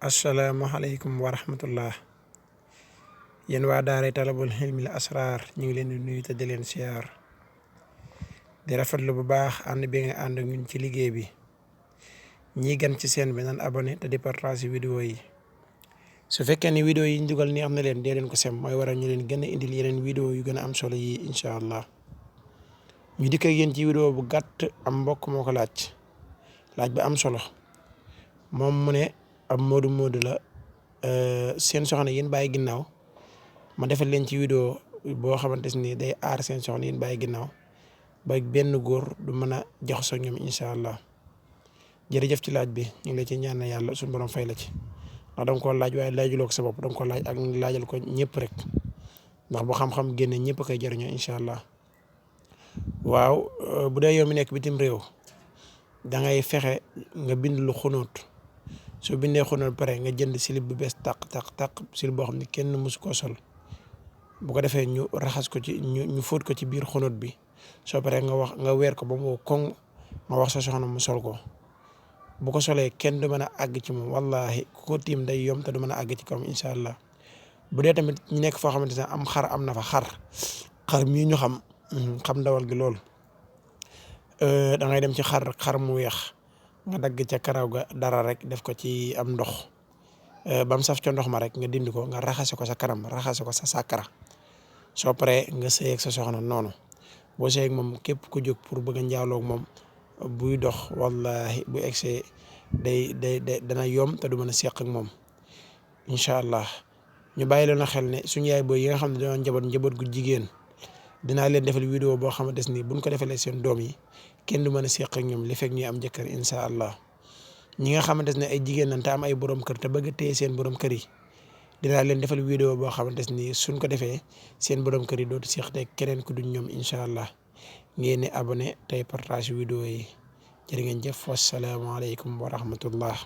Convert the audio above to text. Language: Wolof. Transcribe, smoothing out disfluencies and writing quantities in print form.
asalaamaaleykum wa rahmatullah yéen waa daaray talabul hilmil asrar ñu ngi leen di nuyu te di leen siyaar di rafetlu bu baax ànd bi nga ànd ak ñun ci liggéey bi ñi gan ci seen bi nan abonné te di partage vidéo yi su fekkee ni vidéo yi ñu dugal ni am na leen dee leen ko sem mooy waral ñu leen gën a indil yeneen vidéo yu gën a am solo yi incha allah ñu dikk ak yéen ci vidéo bu gàtt am mbokk moo ko laaj bi am solo moom mu ne ab moodu la seen soxna yéen bàyyi ginnaaw ma defal leen ci vidéo boo xamante ni day aar seen soxna yéen bàyyi ginnaaw ba benn góor du mën a jaxasoo ñoom incha allah jërëjëf ci laaj bi ñu ngi la ci ñaan yàlla suñu borom fay la ci ndax danga koo laaj waaye laajuloo ko sa bopp danga ko laaj ak laajal ko ñëpp rek ndax bu xam-xam génne ñëpp a koy jëriñoo incha allah waaw bu dee yow mi nekk bitim réew da ngay fexe nga bind lu xunóot soo bindee xunóot pare nga jënd silib bu bees tàq silib boo xam ne kenn mësu koo sol bu ko defee ñu raxas ko ci ñu fóot ko ci biir xunóot bi soo paree nga weer ko ba mu koŋ nga wax sa soxna mu sol ko bu ko solee kenn du mën a àgg ci moom wallahi ku ko tiim day yom te du mën a àgg ci kawam incha allah bu dee tamit ñu nekk foo xamante ne am xar am na fa xar mii ñu xam ndawal gi lool da ngay dem ci xar mu weex nga dagg ca karaw ga dara rek def ko ci am ndox ba mu saf ca ndox ma rek nga dindi ko nga raxase ko sa kanam raxase ko sa sàkkara soo paree nga sëy ak sa soxna noonu boo sëy ak moom képp ku jóg pour bëgg a njaaloo ak moom buy dox wallahi bu egsee dana yom te du mën a seq ak moom incha allah ñu bàyyi leen a xel ne suñu yaay booy yi nga xam ne dañoo njaboot gu jigéen dinaa leen defal vidéo boo xamante ni buñ ko defalee seen doom yi kenn du mën a seq ak ñoom li fekk ñuy am jëkkër incha allah ñi nga xamante ne ay jigéen lañ te am ay borom kër te bëgg a téye seen borom kër yi dinaa leen defal vidéo boo xamante ni suñ ko defee seen borom kër yi dootu seq te keneen ku duñ ñoom incha allah ngeen di abonné tey partage vidéo yi jërë ngeen jëf wasalaamaaleykum wa rahmatullah